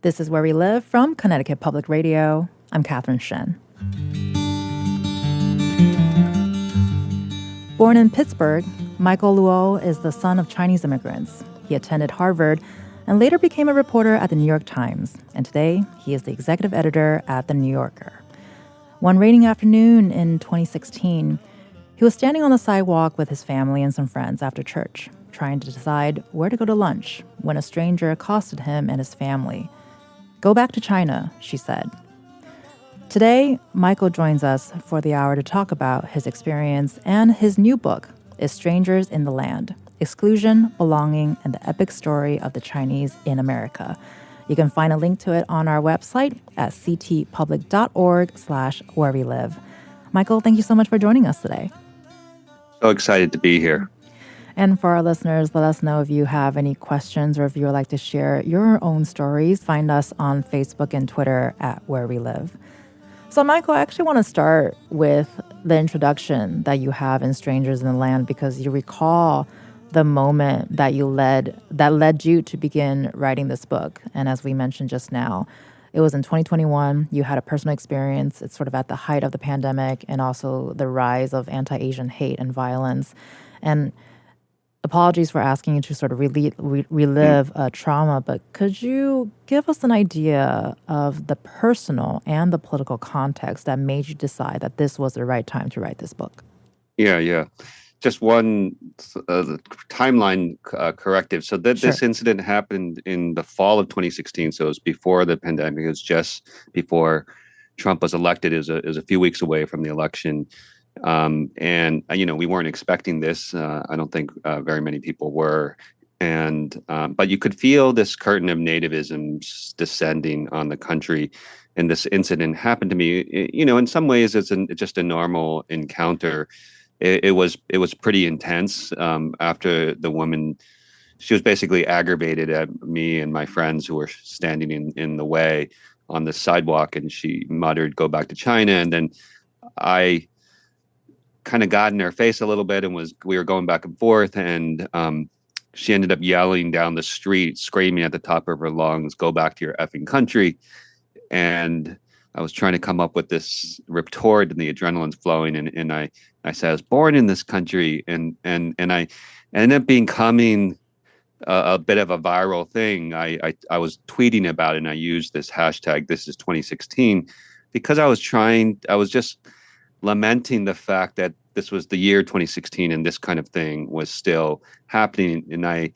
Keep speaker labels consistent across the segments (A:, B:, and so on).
A: This is Where We Live from Connecticut Public Radio. I'm Catherine Shen. Born in Pittsburgh, Michael Luo is the son of Chinese immigrants. He attended Harvard and later became a reporter at the New York Times. And today, he is the executive editor at The New Yorker. One rainy afternoon in 2016, he was standing on the sidewalk with his family and some friends after church, trying to decide where to go to lunch when a stranger accosted him and his family. "Go back to China," she said. Today, Michael joins us for the hour to talk about his experience and his new book, Is Strangers in the Land: Exclusion, Belonging, and the Epic Story of the Chinese in America. You can find a link to it on our website at ctpublic.org/wherewelive. Michael, thank you so much for joining us today.
B: So excited to be here.
A: And for our listeners, let us know if you have any questions or if you would like to share your own stories. Find us on Facebook and Twitter at Where We Live. So, Michael, I actually want to start with the introduction that you have in Strangers in the Land, because you recall the moment that led you to begin writing this book. And as we mentioned just now, it was in 2021. You had a personal experience. It's sort of at the height of the pandemic and also the rise of anti-Asian hate and violence. And apologies for asking you to sort of relive trauma, but could you give us an idea of the personal and the political context that made you decide that this was the right time to write this book?
B: Yeah. Just one timeline corrective. So
A: Sure.
B: This incident happened in the fall of 2016. So it was before the pandemic. It was just before Trump was elected. It was a few weeks away from the election. And we weren't expecting this. I don't think very many people were. But you could feel this curtain of nativism descending on the country. And this incident happened to me. In some ways, it's just a normal encounter. It was pretty intense. After the woman, she was basically aggravated at me and my friends who were standing in the way on the sidewalk, and she muttered, "Go back to China." And then I kind of got in her face a little bit, and we were going back and forth, and she ended up yelling down the street, screaming at the top of her lungs, "Go back to your effing country." And I was trying to come up with this retort, and the adrenaline's flowing, and I said I was born in this country, and I ended up becoming a bit of a viral thing. I was tweeting about it, and I used this hashtag, "This is 2016," because I was just lamenting the fact that this was the year 2016 and this kind of thing was still happening. And I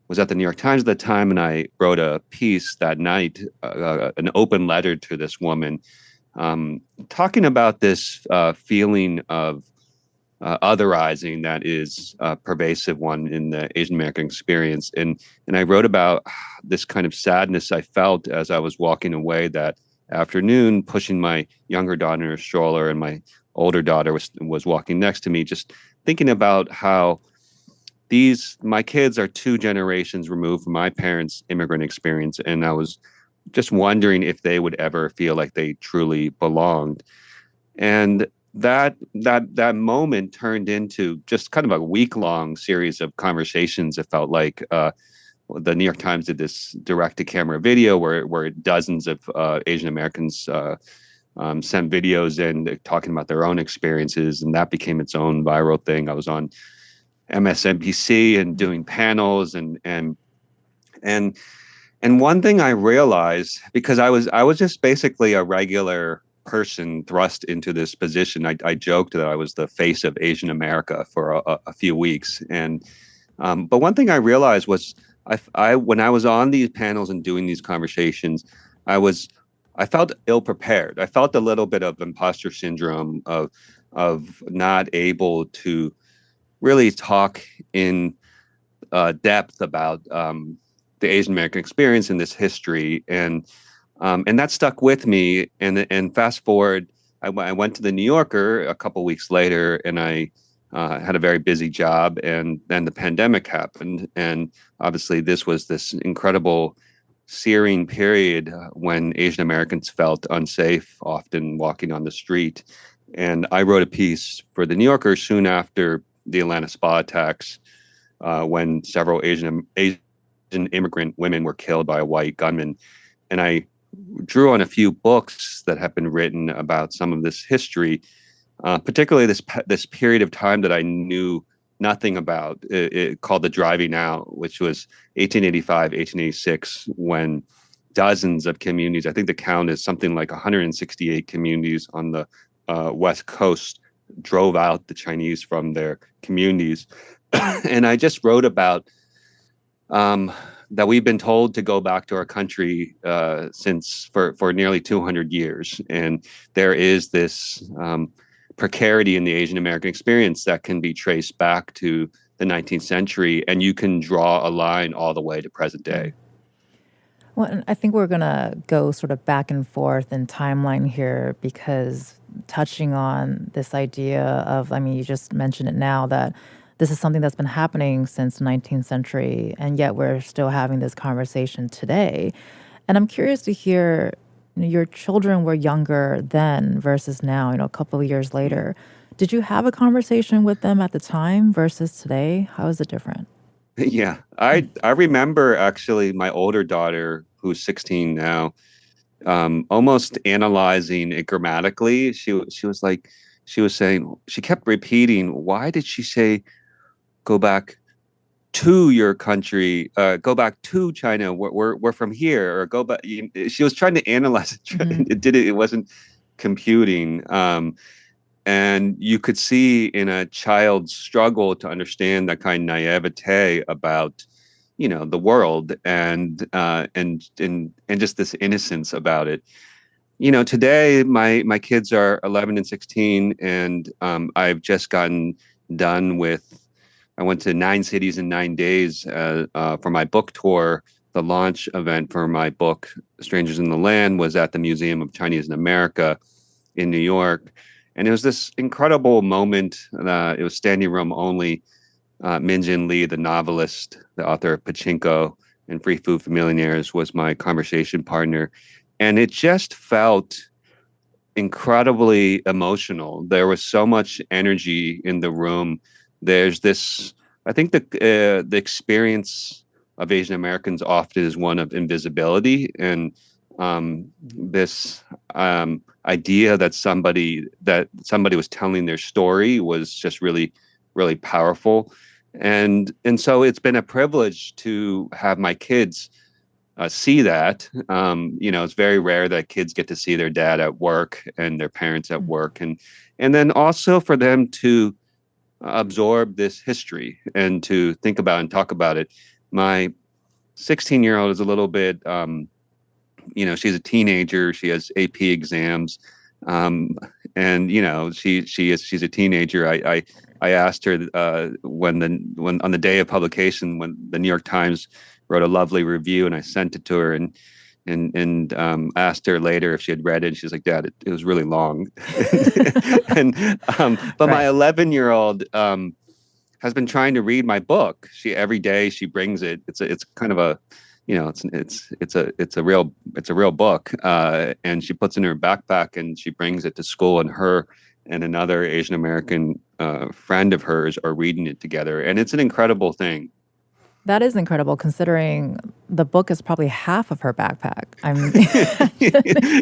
B: was at the New York Times at the time, and I wrote a piece that night, an open letter to this woman, talking about this feeling of otherizing that is a pervasive one in the Asian American experience. And I wrote about this kind of sadness I felt as I was walking away that afternoon, pushing my younger daughter in a stroller, and my older daughter was walking next to me, just thinking about how my kids are 2 generations removed from my parents' immigrant experience. And I was just wondering if they would ever feel like they truly belonged. And that moment turned into just kind of a week-long series of conversations. It felt like the New York Times did this direct-to-camera video where dozens of Asian Americans sent videos in talking about their own experiences, and that became its own viral thing. I was on MSNBC and doing panels, and one thing I realized, because I was just basically a regular person thrust into this position. I joked that I was the face of Asian America for a few weeks, but one thing I realized was when I was on these panels and doing these conversations, I felt ill-prepared. I felt a little bit of imposter syndrome of not able to really talk in depth about the Asian American experience and this history, and that stuck with me. And fast forward, I went to the New Yorker a couple weeks later, and I had a very busy job, and then the pandemic happened, and obviously this was this incredible searing period when Asian Americans felt unsafe, often walking on the street. And I wrote a piece for the New Yorker soon after the Atlanta spa attacks, when several Asian immigrant women were killed by a white gunman. and I drew on a few books that have been written about some of this history, particularly this period of time that I knew nothing about, called the driving out, which was 1885, 1886, when dozens of communities, I think the count is something like 168 communities on the West Coast, drove out the Chinese from their communities. And I just wrote about um, that we've been told to go back to our country since for nearly 200 years, and there is this precarity in the Asian American experience that can be traced back to the 19th century, and you can draw a line all the way to present day.
A: Well, and I think we're going to go sort of back and forth in timeline here because touching on this idea of, I mean, you just mentioned it now that this is something that's been happening since the 19th century, and yet we're still having this conversation today. And I'm curious to hear, your children were younger then versus now, a couple of years later. Did you have a conversation with them at the time versus today? How is it different?
B: Yeah, I remember actually my older daughter, who's 16 now, almost analyzing it grammatically. She was like, she was saying, she kept repeating, why did she say go back to your country, go back to China? We're from here, or go back. She was trying to analyze it.
A: Mm-hmm.
B: It wasn't computing. And you could see in a child's struggle to understand that kind of naivete about, the world, and just this innocence about it. Today my kids are 11 and 16, and I've just gotten done with. I went to 9 cities in 9 days for my book tour. The launch event for my book, Strangers in the Land, was at the Museum of Chinese in America in New York. And it was this incredible moment. It was standing room only. Min Jin Lee, the novelist, the author of Pachinko and Free Food for Millionaires, was my conversation partner. And it just felt incredibly emotional. There was so much energy in the room. There's this, I think the experience of Asian Americans often is one of invisibility, and this idea that somebody was telling their story was just really, really powerful. And so it's been a privilege to have my kids see that. It's very rare that kids get to see their dad at work and their parents at work, and then also for them to absorb this history and to think about and talk about it. My 16-year-old is a little bit, she's a teenager. She has AP exams, and she's a teenager. I asked her when on the day of publication, when the New York Times wrote a lovely review, and I sent it to her, and asked her later if she had read it. And she's like, "Dad, it was really long." But my 11-year-old has been trying to read my book. Every day she brings it. It's kind of a, it's a real book, and she puts it in her backpack and she brings it to school, and her and another Asian American friend of hers are reading it together, and it's an incredible thing.
A: That is incredible, considering the book is probably half of her backpack.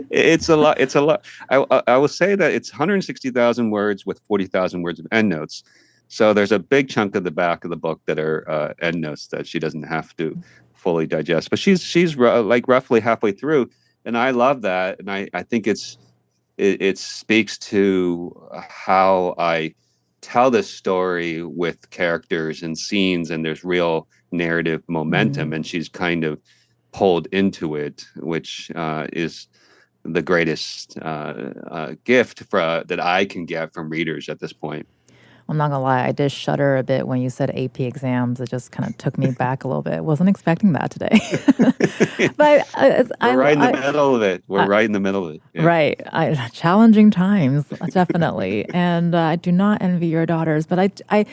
B: It's a lot. It's a lot. I will say that it's 160,000 words with 40,000 words of endnotes. So there's a big chunk of the back of the book that are endnotes that she doesn't have to fully digest. But she's like roughly halfway through, and I love that. And I think it speaks to how I tell this story with characters and scenes, and there's real narrative momentum, and she's kind of pulled into it, which is the greatest gift that I can get from readers at this point.
A: I'm not gonna lie, I did shudder a bit when you said AP exams. It just kind of took me back a little bit. Wasn't expecting that today. But
B: we're right in the middle of it. We're right in the middle of it.
A: Yeah. Right. Challenging times, definitely. And I do not envy your daughters, but I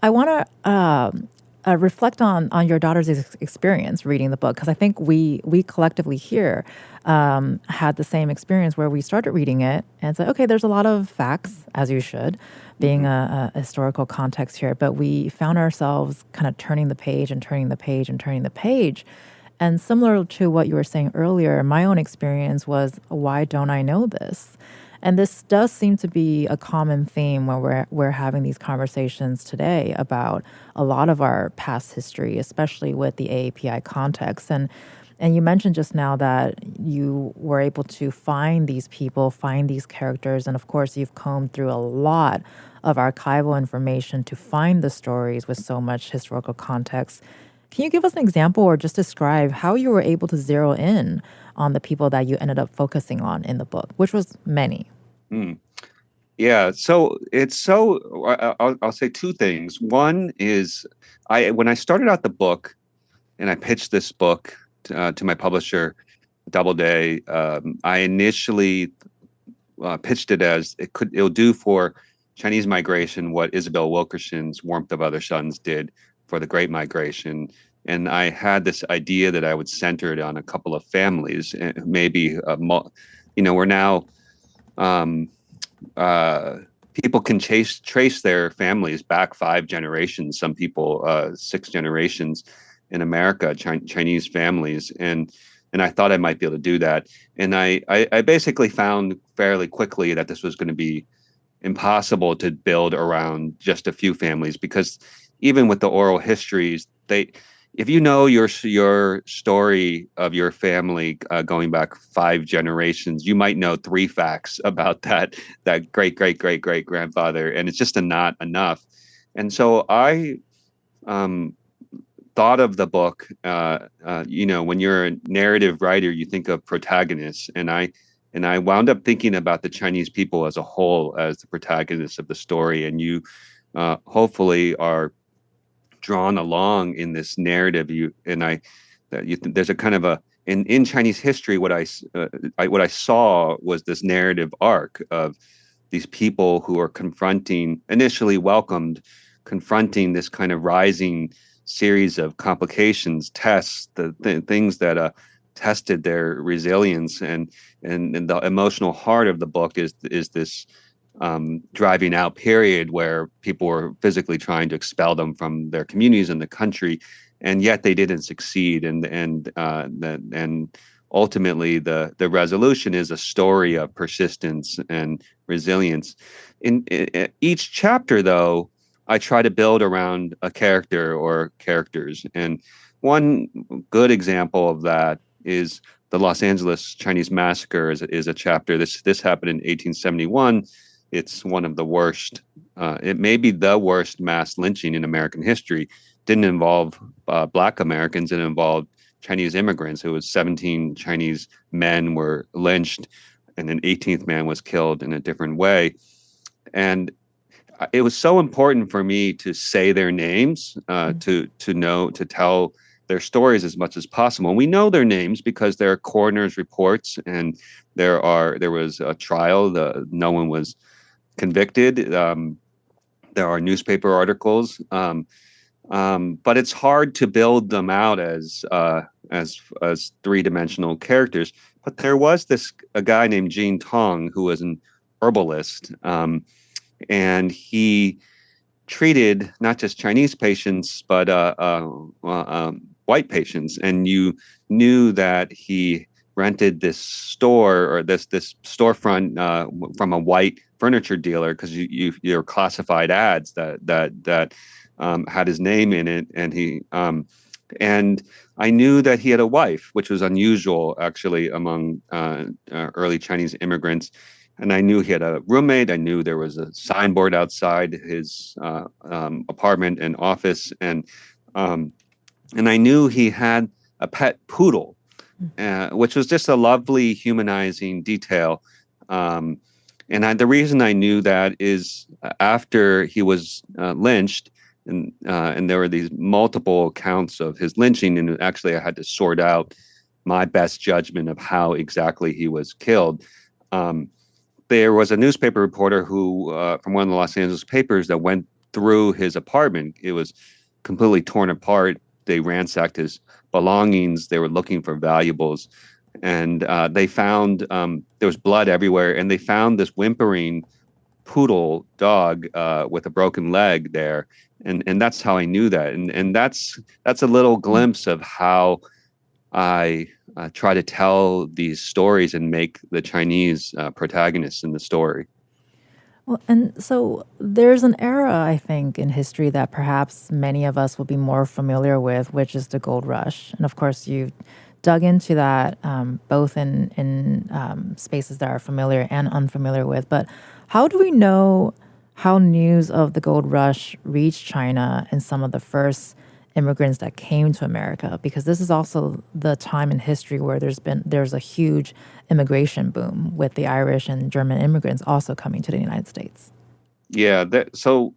A: want to reflect on your daughter's experience reading the book, because I think we collectively here had the same experience where we started reading it and said, okay, there's a lot of facts, as you should, being a historical context here, but we found ourselves kind of turning the page and turning the page and turning the page. And similar to what you were saying earlier, my own experience was, why don't I know this? And this does seem to be a common theme when we're having these conversations today about a lot of our past history, especially with the AAPI context. And you mentioned just now that you were able to find these people, find these characters, and of course you've combed through a lot of archival information to find the stories with so much historical context. Can you give us an example or just describe how you were able to zero in on the people that you ended up focusing on in the book, which was many?
B: Hmm. Yeah, so I'll say two things. One is when I started out the book and I pitched this book to my publisher, Doubleday. I initially pitched it as it'll do for Chinese migration what Isabel Wilkerson's Warmth of Other Suns did for the Great Migration. And I had this idea that I would center it on a couple of families, maybe, we're now um, people can trace their families back 5 generations. Some people 6 generations in America, Chinese families, and I thought I might be able to do that. And I basically found fairly quickly that this was going to be impossible to build around just a few families, because even with the oral histories, if you know your story of your family going back 5 generations, you might know 3 facts about that great great great great grandfather, and it's just not enough. And so I um, thought of the book. When you're a narrative writer, you think of protagonists, and I wound up thinking about the Chinese people as a whole as the protagonists of the story, and you hopefully are drawn along in this narrative. There's a kind of a in Chinese history. What I saw was this narrative arc of these people who are initially welcomed, confronting this kind of rising series of complications, tests, the things that tested their resilience, and the emotional heart of the book is this driving out period where people were physically trying to expel them from their communities and the country, and yet they didn't succeed. And ultimately, the resolution is a story of persistence and resilience. In each chapter, though, I try to build around a character or characters. And one good example of that is the Los Angeles Chinese Massacre is a chapter. This happened in 1871. It's one of the worst. It may be the worst mass lynching in American history. Didn't involve Black Americans. It involved Chinese immigrants. It was 17 Chinese men were lynched, and an 18th man was killed in a different way. And it was so important for me to say their names, to tell their stories as much as possible. And we know their names because there are coroner's reports, and there was a trial. No one was convicted. There are newspaper articles, but it's hard to build them out as three-dimensional characters. But there was a guy named Gene Tong who was an herbalist, and he treated not just Chinese patients but white patients. And you knew that he rented this store or this storefront from a white furniture dealer, because you're classified ads that had his name in it, and I knew that he had a wife, which was unusual actually among early Chinese immigrants. And I knew he had a roommate. I knew there was a signboard outside his apartment and office, and I knew he had a pet poodle, which was just a lovely humanizing detail. The reason I knew that is after he was lynched, and there were these multiple accounts of his lynching, and actually I had to sort out my best judgment of how exactly he was killed. There was a newspaper reporter who, from one of the Los Angeles papers, that went through his apartment. It was completely torn apart. They ransacked his belongings. They were looking for valuables, and they found there was blood everywhere. And they found this whimpering poodle dog with a broken leg there, and that's how I knew that. And that's a little glimpse of how I try to tell these stories and make the Chinese protagonists in the story.
A: Well, and so there's an era, I think, in history that perhaps many of us will be more familiar with, which is the gold rush. And of course, you've dug into that both in spaces that are familiar and unfamiliar with. But how do we know how news of the gold rush reached China and some of the first immigrants that came to America? Because this is also the time in history where there's a huge immigration boom with the Irish and German immigrants also coming to the United States.
B: Yeah, so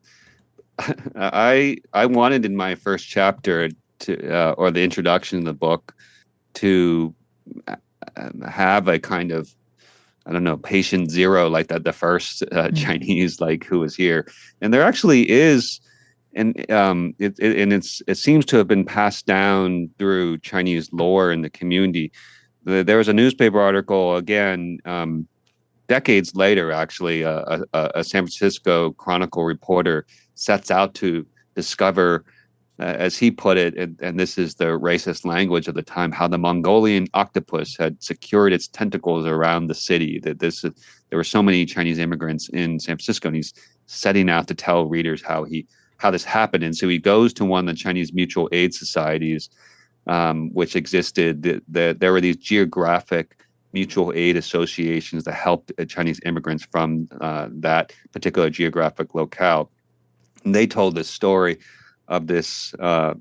B: I wanted in my first chapter to or the introduction of the book to have a kind of, I don't know, patient zero, like that the first
A: Mm.
B: Chinese like who was here, and there actually is, and it seems to have been passed down through Chinese lore in the community. There was a newspaper article again, decades later, actually, a San Francisco Chronicle reporter sets out to discover, as he put it, and this is the racist language of the time, how the Mongolian octopus had secured its tentacles around the city. There were so many Chinese immigrants in San Francisco, and he's setting out to tell readers how this happened. And so he goes to one of the Chinese mutual aid societies, which existed. There were these geographic mutual aid associations that helped Chinese immigrants from that particular geographic locale. And they told this story of this a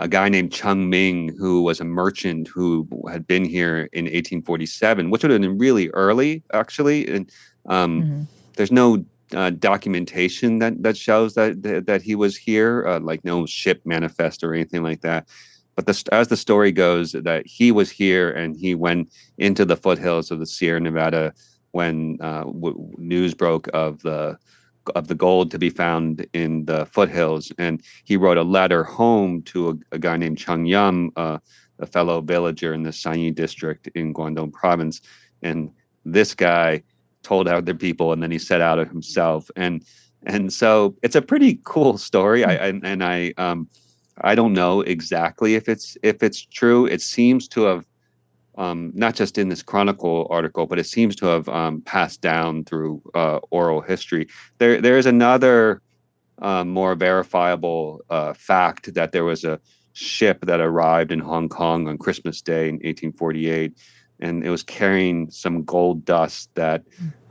B: guy named Cheng Ming, who was a merchant who had been here in 1847, which would have been really early, actually. And
A: Hmm.
B: there's no documentation that shows that he was here, like no ship manifest or anything like that. But as the story goes, that he was here and he went into the foothills of the Sierra Nevada when news broke of the gold to be found in the foothills, and he wrote a letter home to a guy named Cheng Yum, a fellow villager in the Sanyi district in Guangdong province, and this guy told other people, and then he set out himself, and so it's a pretty cool story. I don't know exactly if it's true. It seems to have, not just in this Chronicle article, but it seems to have passed down through oral history. There is another more verifiable fact that there was a ship that arrived in Hong Kong on Christmas Day in 1848, and it was carrying some gold dust that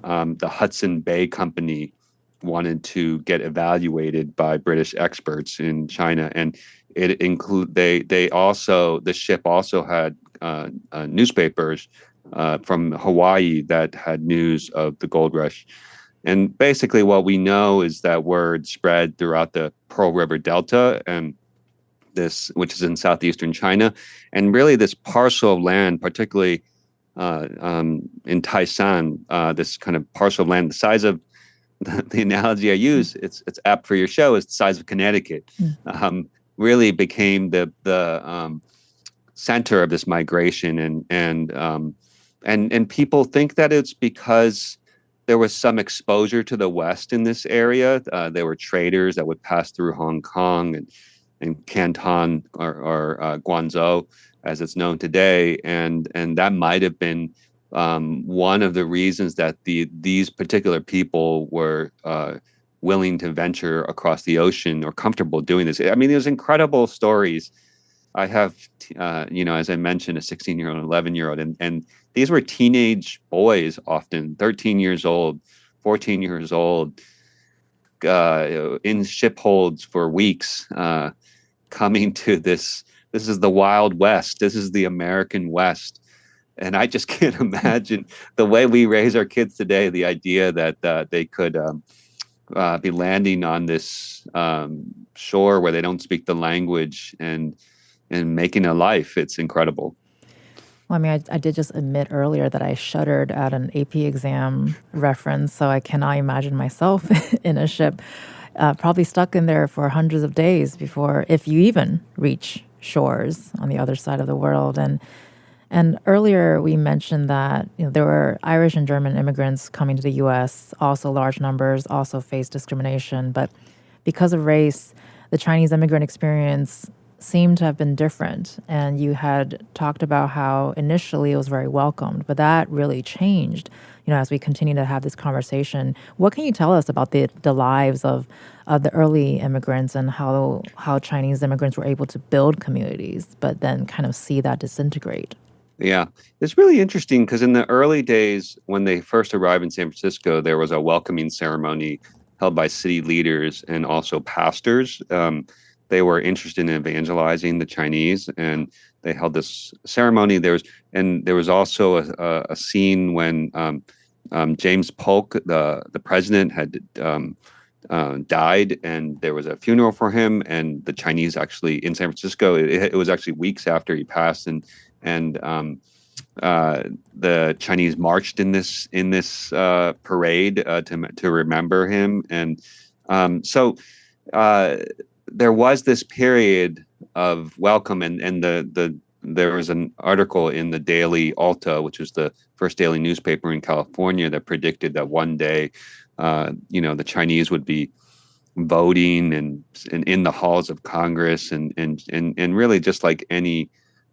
B: the Hudson Bay Company wanted to get evaluated by British experts in China, and the ship also had newspapers from Hawaii that had news of the gold rush. And basically, what we know is that word spread throughout the Pearl River Delta, and which is in southeastern China, and really this parcel of land, particularly in Taisan, this kind of parcel of land, the size of the analogy I use, it's apt for your show, is the size of Connecticut.
A: Mm.
B: Really became the center of this migration, and people think that it's because there was some exposure to the West in this area. There were traders that would pass through Hong Kong and Canton or Guangzhou, as it's known today, and that might have been one of the reasons that these particular people were willing to venture across the ocean or comfortable doing this. I mean, there's incredible stories. I have, as I mentioned, a 16-year-old, 11-year-old, and these were teenage boys, often 13 years old, 14 years old, in ship holds for weeks, coming to this. This is the Wild West. This is the American West. And I just can't imagine the way we raise our kids today, the idea that they could be landing on this shore where they don't speak the language and making a life. It's incredible.
A: Well, I mean, I did just admit earlier that I shuddered at an AP exam reference, so I cannot imagine myself in a ship, probably stuck in there for hundreds of days before, if you even reach shores on the other side of the world. And earlier we mentioned that there were Irish and German immigrants coming to the U.S., also large numbers, also faced discrimination. But because of race, the Chinese immigrant experience seemed to have been different. And you had talked about how initially it was very welcomed, but that really changed, as we continue to have this conversation. What can you tell us about the lives of the early immigrants and how Chinese immigrants were able to build communities, but then kind of see that disintegrate?
B: Yeah, it's really interesting because in the early days, when they first arrived in San Francisco, there was a welcoming ceremony held by city leaders and also pastors. They were interested in evangelizing the Chinese, and they held this ceremony. There was also a scene when James Polk, the president, had died, and there was a funeral for him. And the Chinese actually in San Francisco, it was actually weeks after he passed, and the Chinese marched in this parade to remember him, and so there was this period of welcome, and there was an article in the Daily Alta, which was the first daily newspaper in California, that predicted that one day, the Chinese would be voting and in the halls of Congress, and really just like any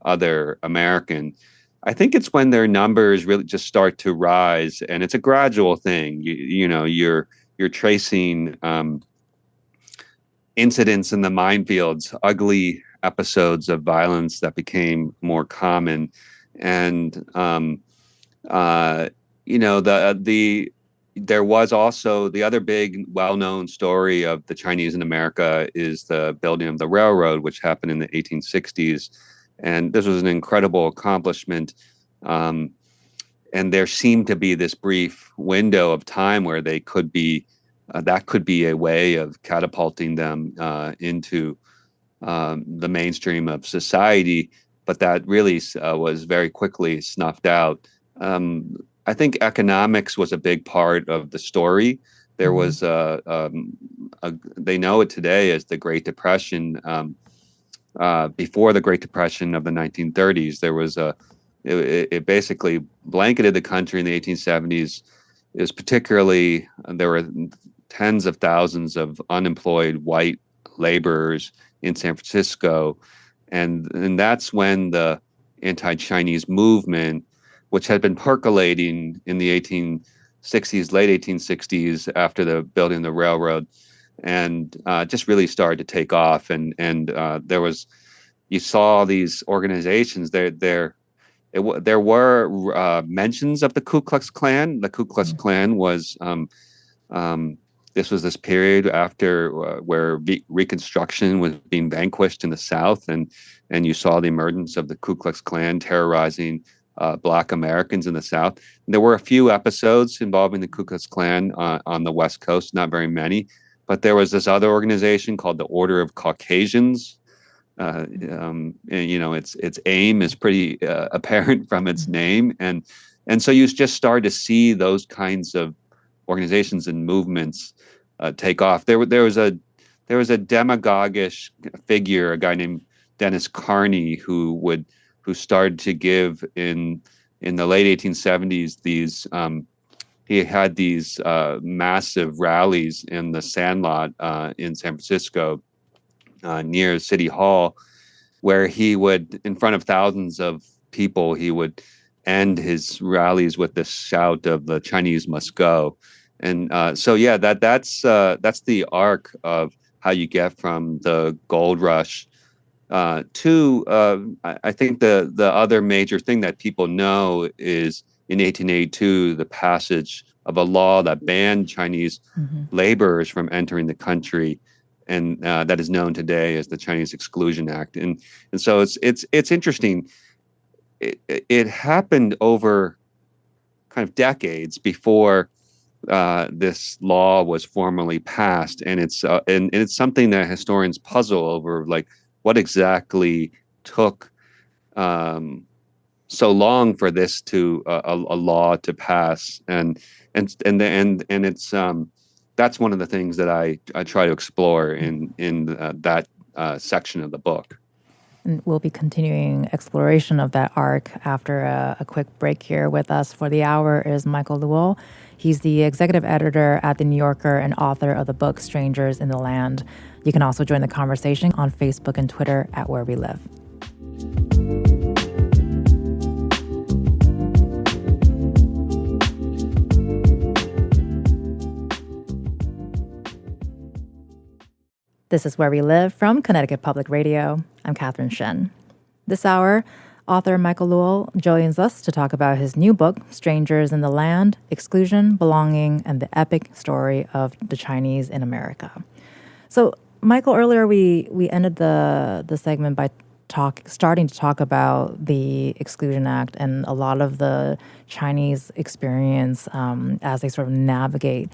B: other American. I think it's when their numbers really just start to rise, and it's a gradual thing. You're tracing incidents in the minefields, ugly episodes of violence that became more common, and there was also the other big well-known story of the Chinese in America is the building of the railroad, which happened in the 1860s. And this was an incredible accomplishment. And there seemed to be this brief window of time where they could be, that could be a way of catapulting them into the mainstream of society. But that really was very quickly snuffed out. I think economics was a big part of the story. There was they know it today as the Great Depression. Before the Great Depression of the 1930s, there was it basically blanketed the country in the 1870s. It was particularly, there were tens of thousands of unemployed white laborers in San Francisco, and that's when the anti-Chinese movement, which had been percolating in the 1860s, late 1860s, after the building of the railroad, and just really started to take off. And you saw these organizations there were mentions of the Ku Klux Klan. The Ku Klux Klan was this was this period after where Reconstruction was being vanquished in the South, and you saw the emergence of the Ku Klux Klan terrorizing Black Americans in the South. And there were a few episodes involving the Ku Klux Klan on the West Coast, not very many. But there was this other organization called the Order of Caucasians. And, its aim is pretty apparent from its name, and so you just started to see those kinds of organizations and movements take off. There was a demagogish figure, a guy named Dennis Carney, who started to give in the late 1870s these. He had these massive rallies in the Sandlot in San Francisco near City Hall, where he would, in front of thousands of people, he would end his rallies with this shout of "The Chinese must go." And that's the arc of how you get from the gold rush to I think the other major thing that people know is in 1882 the passage of a law that banned Chinese laborers from entering the country, and that is known today as the Chinese Exclusion Act. And so it's interesting. It happened over kind of decades before this law was formally passed, and it's something that historians puzzle over, like what exactly took so long for this to a law to pass, and it's that's one of the things that I try to explore in that section of the book.
A: And we'll be continuing exploration of that arc after a quick break here. With us for the hour is Michael Luo. He's the executive editor at The New Yorker and author of the book Strangers in the Land. You can also join the conversation on Facebook and Twitter at Where We Live. This is Where We Live from Connecticut Public Radio. I'm Catherine Shen. This hour, author Michael Luo joins us to talk about his new book, Strangers in the Land, Exclusion, Belonging, and the Epic Story of the Chinese in America. So, Michael, earlier we ended the segment by starting to talk about the Exclusion Act and a lot of the Chinese experience as they sort of navigate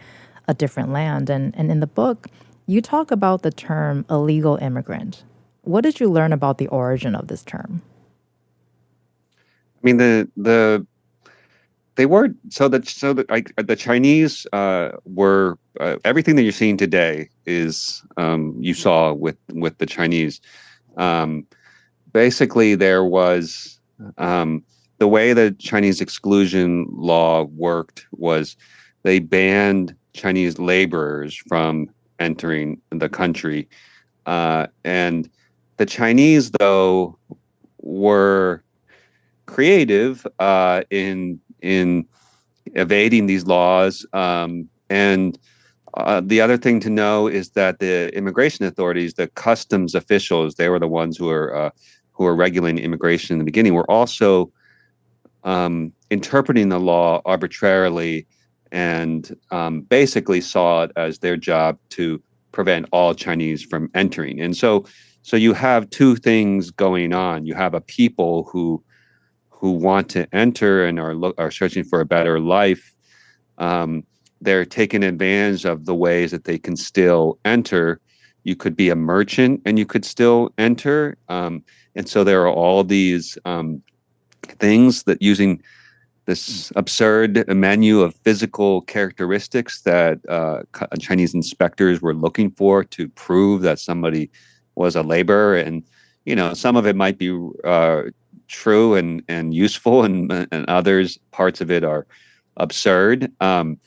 A: a different land. And in the book, you talk about the term illegal immigrant. What did you learn about the origin of this term?
B: I mean, the Chinese were everything that you're seeing today is you saw with the Chinese. Basically, there was the way the Chinese exclusion law worked was they banned Chinese laborers from entering the country. And the Chinese, though, were creative in evading these laws. And the other thing to know is that the immigration authorities, the customs officials, they were the ones who were regulating immigration in the beginning, were also interpreting the law arbitrarily and basically saw it as their job to prevent all Chinese from entering. And so you have two things going on. You have a people who want to enter and are searching for a better life. They're taking advantage of the ways that they can still enter. You could be a merchant and you could still enter. And so there are all these things that using this absurd menu of physical characteristics that Chinese inspectors were looking for to prove that somebody was a laborer. And, some of it might be true and useful, and others parts of it are absurd. The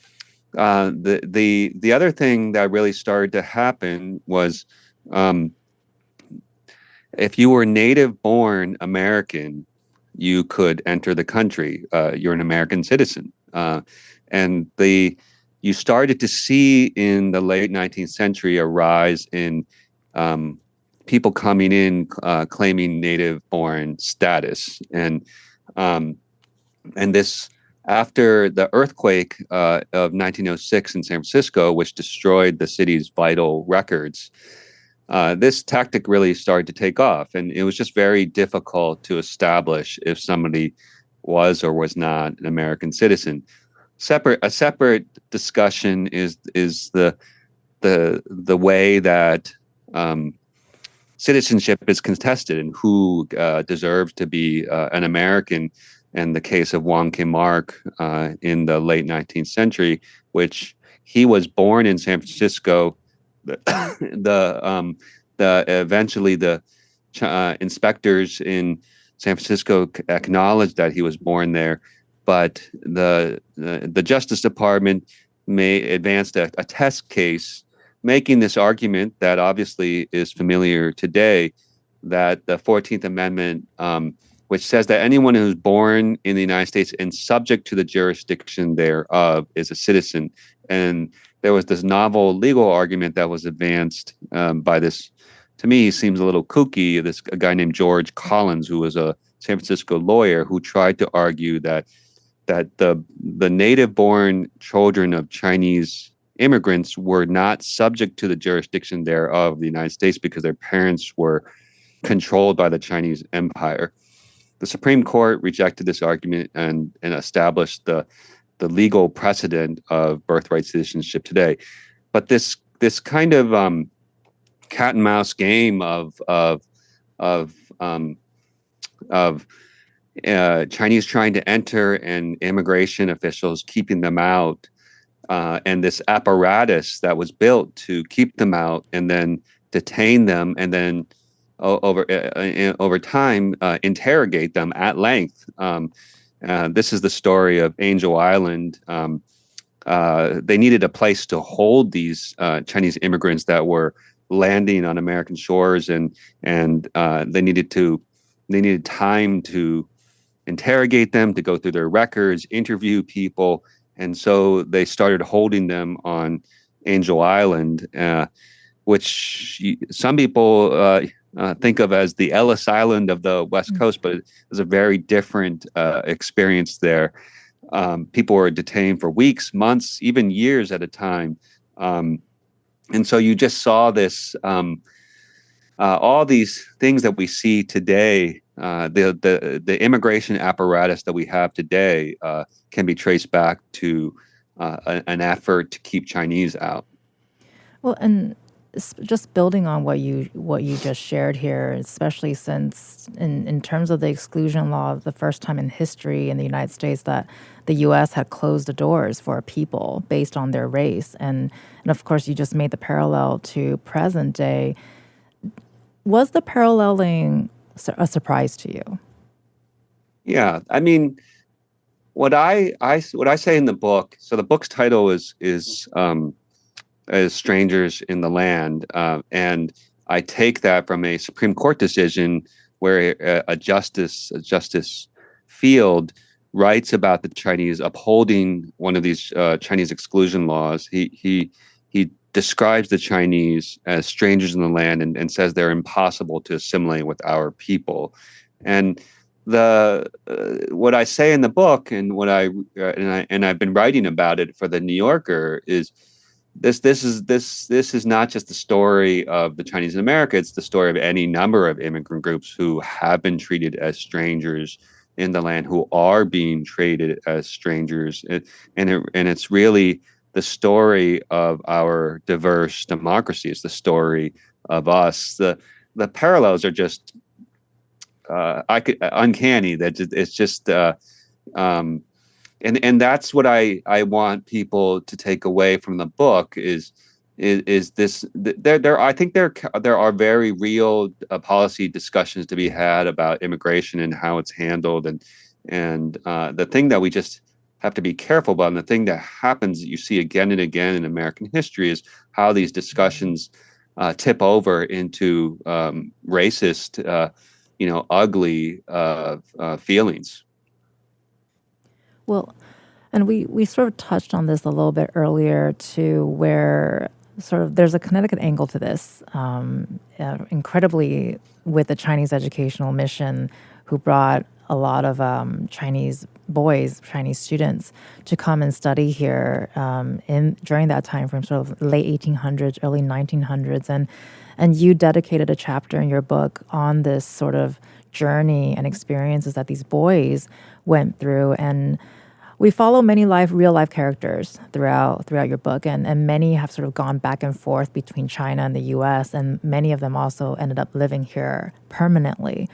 B: other thing that really started to happen was if you were native-born American, you could enter the country. You're an American citizen. And you started to see in the late 19th century a rise in people coming in claiming native-born status. And this, after the earthquake of 1906 in San Francisco, which destroyed the city's vital records, this tactic really started to take off, and it was just very difficult to establish if somebody was or was not an American citizen. A separate discussion is the way that citizenship is contested and who deserves to be an American. In the case of Wong Kim Ark in the late 19th century, which he was born in San Francisco. Eventually the inspectors in San Francisco acknowledged that he was born there, but the Justice Department advanced a test case making this argument that obviously is familiar today, that the 14th Amendment, which says that anyone who's born in the United States and subject to the jurisdiction thereof is a citizen. And there was this novel legal argument that was advanced by this, to me, seems a little kooky, a guy named George Collins, who was a San Francisco lawyer who tried to argue that the native-born children of Chinese immigrants were not subject to the jurisdiction thereof the United States because their parents were controlled by the Chinese Empire. The Supreme Court rejected this argument and established the legal precedent of birthright citizenship today. But this kind of cat and mouse game of Chinese trying to enter and immigration officials keeping them out, and this apparatus that was built to keep them out and then detain them and then over time, interrogate them at length. This is the story of Angel Island. They needed a place to hold these Chinese immigrants that were landing on American shores, and they needed time to interrogate them, to go through their records, interview people, and so they started holding them on Angel Island, which some people think of as the Ellis Island of the West Coast, but it was a very different experience there. People were detained for weeks, months, even years at a time. And so you just saw this, all these things that we see today, the immigration apparatus that we have today can be traced back to an effort to keep Chinese out.
A: Well, and just building on what you just shared here, especially since in terms of the exclusion law, the first time in history in the United States that the U.S. had closed the doors for people based on their race, and of course you just made the parallel to present day. Was the paralleling a surprise to you?
B: Yeah, I mean, what I say in the book. So the book's title is as strangers in the land. And I take that from a Supreme Court decision where Justice Field writes about the Chinese upholding one of these Chinese exclusion laws. He describes the Chinese as strangers in the land and says they're impossible to assimilate with our people. And the what I say in the book and I've been writing about it for the New Yorker is this is not just the story of the Chinese in America. It's the story of any number of immigrant groups who have been treated as strangers in the land, who are being treated as strangers, and it's really the story of our diverse democracy. It's the story of us. The parallels are just uncanny. That it's just. And that's what I want people to take away from the book is this I think there are very real policy discussions to be had about immigration and how it's handled, and the thing that we just have to be careful about, and the thing that happens that you see again and again in American history, is how these discussions tip over into racist, ugly feelings.
A: Well, and we sort of touched on this a little bit earlier too, where sort of there's a Connecticut angle to this. Incredibly, with the Chinese educational mission, who brought a lot of Chinese boys, Chinese students, to come and study here during that time frame, sort of late 1800s, early 1900s, and you dedicated a chapter in your book on this sort of journey and experiences that these boys went through. And we follow many real life characters throughout your book, and many have sort of gone back and forth between China and the U.S., and many of them also ended up living here permanently.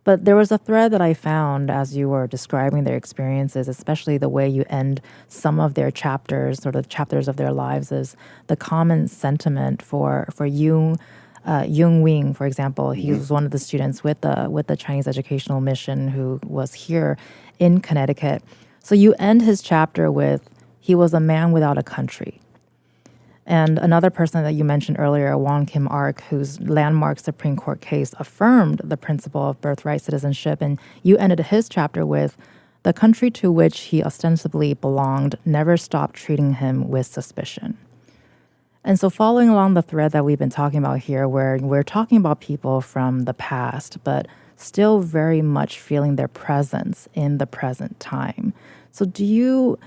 A: But there was a thread that I found as you were describing their experiences, especially the way you end some of their chapters, sort of chapters of their lives, is the common sentiment for Yung Wing, for example. He was one of the students with the Chinese educational mission who was here in Connecticut. So you end his chapter with, he was a man without a country. And another person that you mentioned earlier, Wong Kim Ark, whose landmark Supreme Court case affirmed the principle of birthright citizenship, and you ended his chapter with, the country to which he ostensibly belonged never stopped treating him with suspicion. And so following along the thread that we've been talking about here, where we're talking about people from the past, but still very much feeling their presence in the present time. So do you,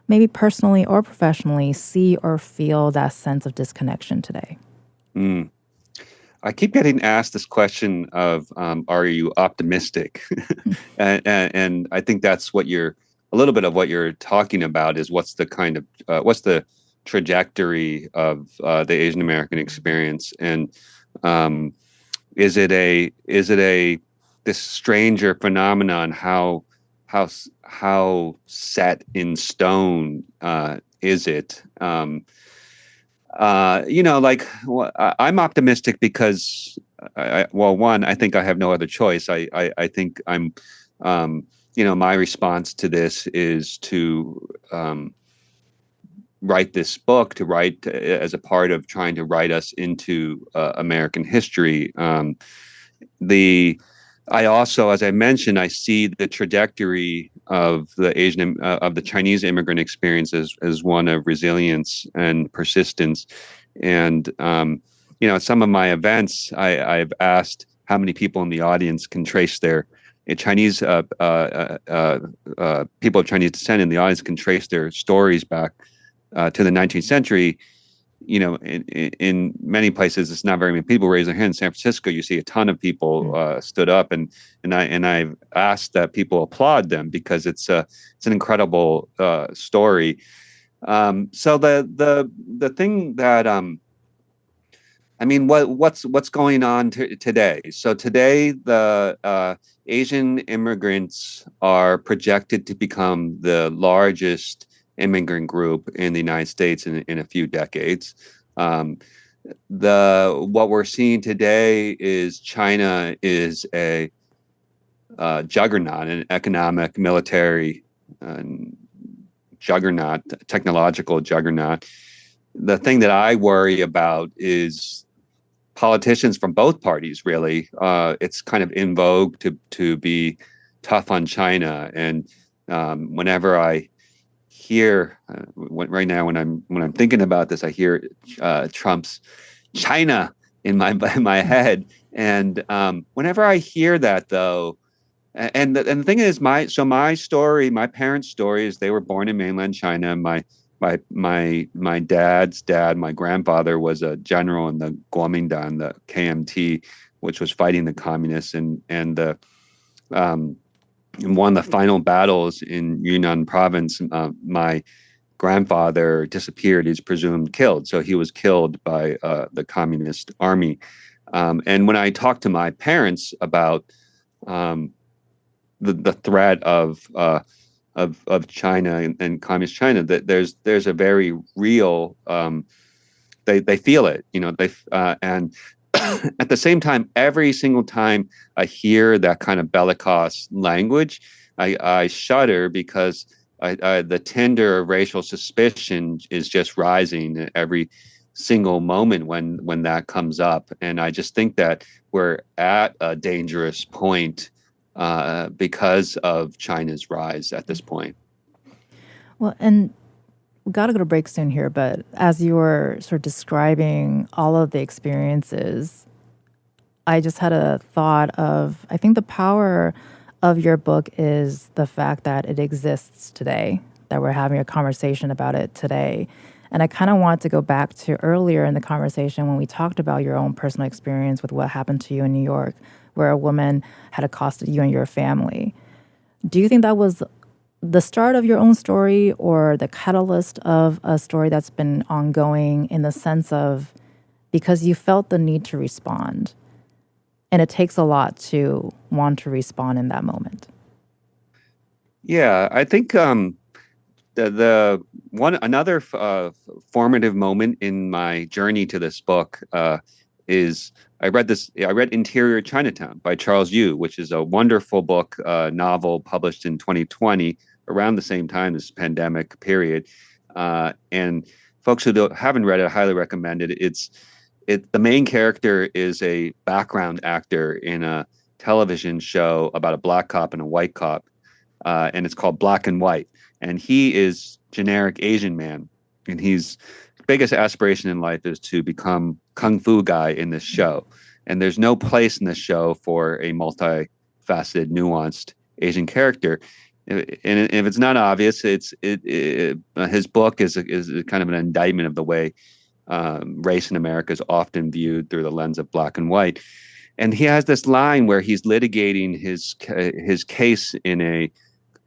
A: maybe personally or professionally, see or feel that sense of disconnection today?
B: I keep getting asked this question of, are you optimistic? and I think that's a little bit of what you're talking about is what's the trajectory of the Asian American experience, and is it a this stranger phenomenon? How set in stone is it? I'm optimistic because well, one, I think I have no other choice. I think I'm, my response to this is to write this book, to write as a part of trying to write us into American history. I also, as I mentioned, I see the trajectory of of the Chinese immigrant experience as one of resilience and persistence. And some of my events, I've asked how many people in the audience can trace their Chinese people of Chinese descent in the audience can trace their stories back to the 19th century. In many places, it's not very many people raise their hand. In San Francisco, you see a ton of people stood up, and I've asked that people applaud them because it's an incredible story. So the thing that what's going on today? So today, the Asian immigrants are projected to become the largest immigrant group in the United States in a few decades. What we're seeing today is China is a juggernaut, an economic, military juggernaut, technological juggernaut. The thing that I worry about is politicians from both parties. Really, it's kind of in vogue to be tough on China, and whenever I hear right now when I'm thinking about this, I hear Trump's China in my head, and whenever I hear that, though, and the thing is, my parents' story is they were born in mainland China. My dad's dad, my grandfather, was a general in the Kuomintang, the KMT, which was fighting the communists, and in one of the final battles in Yunnan province, my grandfather disappeared. He's presumed killed. So he was killed by the communist army. And when I talked to my parents about the threat of China and communist China, that there's a very real, they feel it, and at the same time, every single time I hear that kind of bellicose language, I shudder because the tinder of racial suspicion is just rising at every single moment when that comes up. And I just think that we're at a dangerous point because of China's rise at this point.
A: Well, and we got to go to break soon here, but as you were sort of describing all of the experiences, I just had a thought of, I think the power of your book is the fact that it exists today, that we're having a conversation about it today. And I kind of want to go back to earlier in the conversation when we talked about your own personal experience with what happened to you in New York, where a woman had accosted you and your family. Do you think that was the start of your own story or the catalyst of a story that's been ongoing, in the sense of, because you felt the need to respond, and it takes a lot to want to respond in that moment?
B: Yeah, I think another formative moment in my journey to this book is I read Interior Chinatown by Charles Yu, which is a wonderful book, novel published in 2020, around the same time this pandemic period. And folks who haven't read it, I highly recommend it. The main character is a background actor in a television show about a black cop and a white cop, and it's called Black and White. And he is generic Asian man, and his biggest aspiration in life is to become kung fu guy in this show. And there's no place in this show for a multifaceted, nuanced Asian character. And if it's not obvious, his book is kind of an indictment of the way race in America is often viewed through the lens of black and white. And he has this line where he's litigating his case in a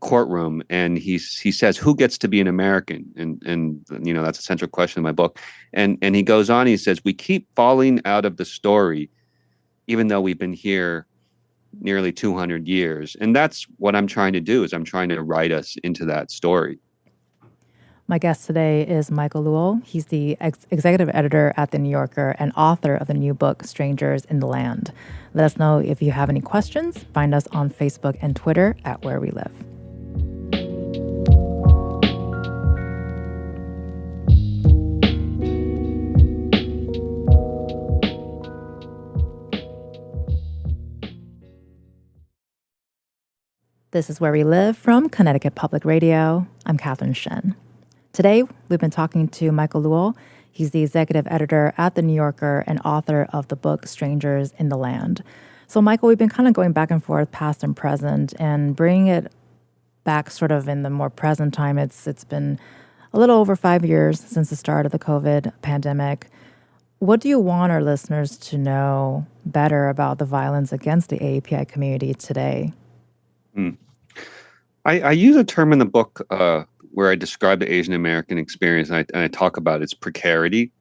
B: courtroom, and he says, "Who gets to be an American?" And that's a central question in my book. And he goes on. He says, "We keep falling out of the story, even though we've been here nearly 200 years." And that's what I'm trying to do. Is I'm trying to write us into that story.
A: My guest today is Michael Lewell. He's the executive editor at The New Yorker and author of the new book, Strangers in the Land. Let us know if you have any questions. Find us on Facebook and Twitter at Where We Live. This is Where We Live from Connecticut Public Radio. I'm Catherine Shen. Today, we've been talking to Michael Lewell. He's the executive editor at The New Yorker and author of the book Strangers in the Land. So, Michael, we've been kind of going back and forth, past and present, and bringing it back sort of in the more present time. It's been a little over 5 years since the start of the COVID pandemic. What do you want our listeners to know better about the violence against the AAPI community today?
B: I use a term in the book where I describe the Asian American experience, and I talk about its precarity.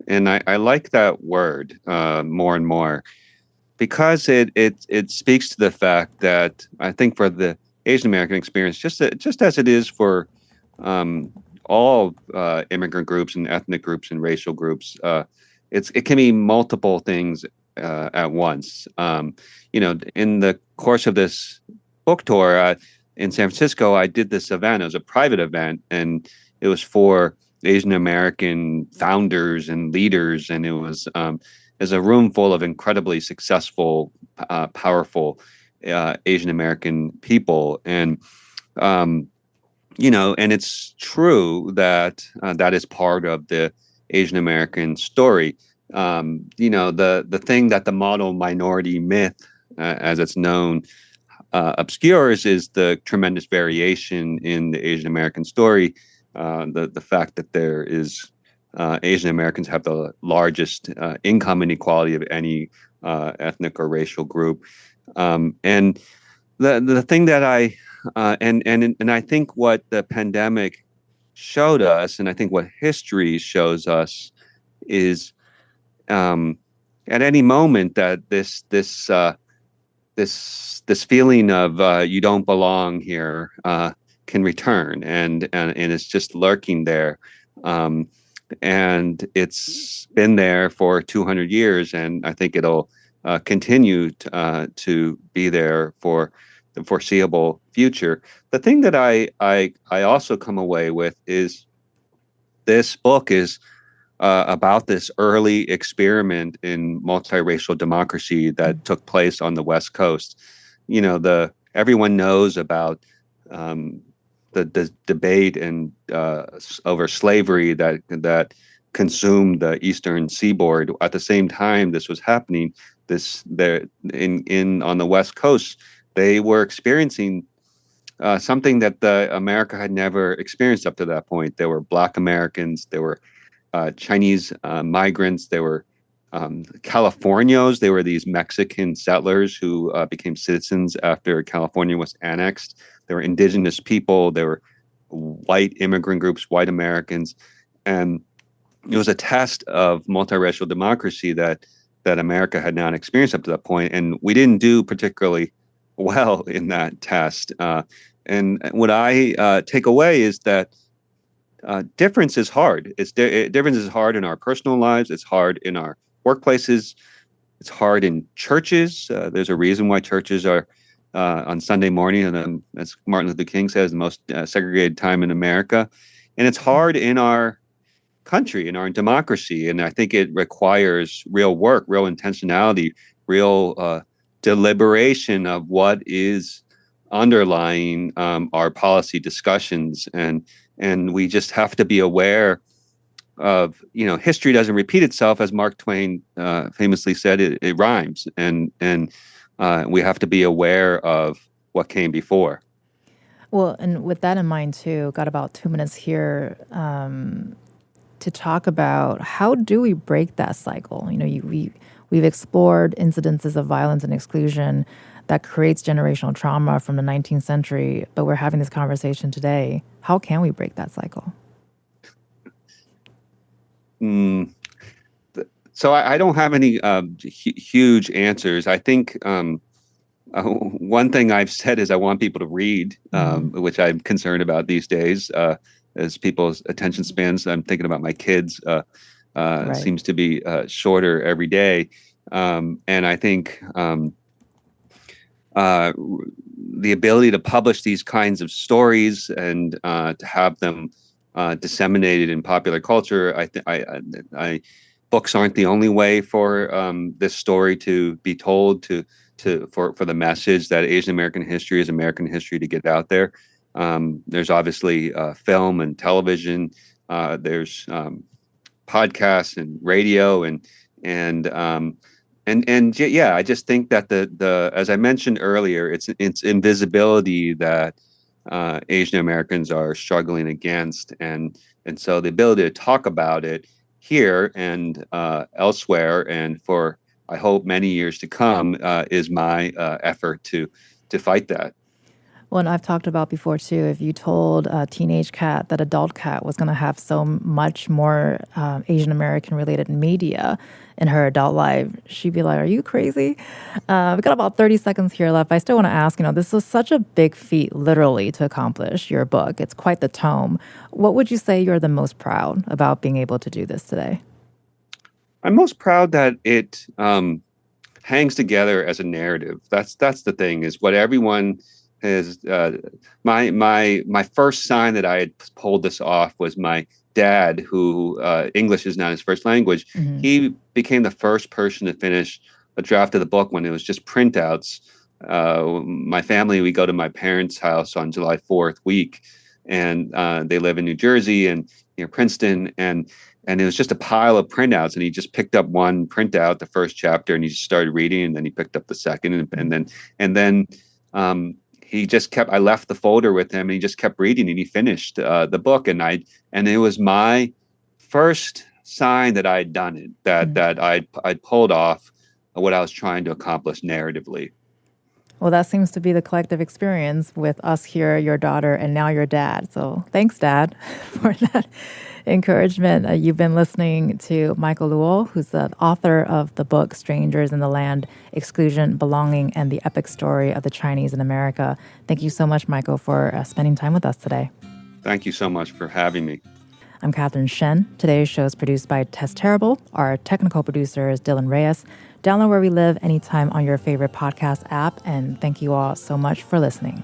B: And I like that word more and more because it speaks to the fact that I think for the Asian American experience, just as it is for all immigrant groups and ethnic groups and racial groups, it can be multiple things at once. In the course of this book tour in San Francisco, I did this event. It was a private event, and it was for Asian American founders and leaders, and it was a room full of incredibly successful, powerful Asian American people, and and it's true that that is part of the Asian American story. The thing that the model minority myth, as it's known, obscures is the tremendous variation in the Asian American story. The fact that there is Asian Americans have the largest income inequality of any ethnic or racial group, and the thing that I think what the pandemic showed us, and I think what history shows us, is at any moment that this feeling of you don't belong here can return, and it's just lurking there, and it's been there for 200 years, and I think it'll continue to be there for the foreseeable future. The thing that I also come away with is this book is about this early experiment in multiracial democracy that took place on the West Coast. Everyone knows about the debate and over slavery that consumed the Eastern Seaboard. At the same time this was happening, on the West Coast, they were experiencing something that America had never experienced up to that point. There were Black Americans, there were Chinese migrants, there were Californios. They were these Mexican settlers who became citizens after California was annexed. There were indigenous people. There were white immigrant groups, white Americans. And it was a test of multiracial democracy that America had not experienced up to that point. And we didn't do particularly well in that test. And what I take away is that difference is hard. Difference is hard in our personal lives. It's hard in our workplaces. It's hard in churches. There's a reason why churches are on Sunday morning, and as Martin Luther King says, the most segregated time in America. And it's hard in our country, in our democracy. And I think it requires real work, real intentionality, real deliberation of what is underlying our policy discussions. And we just have to be aware of, history doesn't repeat itself. As Mark Twain famously said, it rhymes. And we have to be aware of what came before.
A: Well, and with that in mind, too, got about 2 minutes here to talk about how do we break that cycle? We've explored incidences of violence and exclusion that creates generational trauma from the 19th century, but we're having this conversation today. How can we break that cycle?
B: So I don't have any huge answers. I think one thing I've said is I want people to read, which I'm concerned about these days. as people's attention spans. I'm thinking about my kids.
A: Right.
B: Seems to be shorter every day, and I think the ability to publish these kinds of stories and to have them disseminated in popular culture, books aren't the only way for this story to be told, for the message that Asian American history is American history to get out there. There's obviously film and television. There's podcasts and radio and yeah, I just think that the as I mentioned earlier, it's invisibility that Asian Americans are struggling against, and so the ability to talk about it here and elsewhere, and for I hope many years to come, is my effort to fight that.
A: Well, and I've talked about before too, if you told a teenage Kat that adult Kat was going to have so much more Asian American related media in her adult life, she'd be like, are you crazy? We've got about 30 seconds here left. I still want to ask, this was such a big feat, literally, to accomplish your book. It's quite the tome. What would you say you're the most proud about being able to do this today?
B: I'm most proud that it hangs together as a narrative. That's the thing, is what everyone is. My first sign that I had pulled this off was my dad, who English is not his first language. Mm-hmm. He became the first person to finish a draft of the book when it was just printouts. My family, we go to my parents' house on July 4th week, and they live in New Jersey and near Princeton, and it was just a pile of printouts, and he just picked up one printout, the first chapter, and he just started reading, and then he picked up the second, and then he just kept. I left the folder with him, and he just kept reading, and he finished the book. And it was my first sign that I had done it, that I'd pulled off what I was trying to accomplish narratively.
A: Well, that seems to be the collective experience with us here, your daughter, and now your dad. So thanks, Dad, for that encouragement. You've been listening to Michael Luo, who's the author of the book Strangers in the Land, Exclusion, Belonging, and the Epic Story of the Chinese in America. Thank you so much, Michael, for spending time with us today.
B: Thank you so much for having me.
A: I'm Catherine Shen. Today's show is produced by Tess Terrible. Our technical producer is Dylan Reyes. Download Where We Live anytime on your favorite podcast app. And thank you all so much for listening.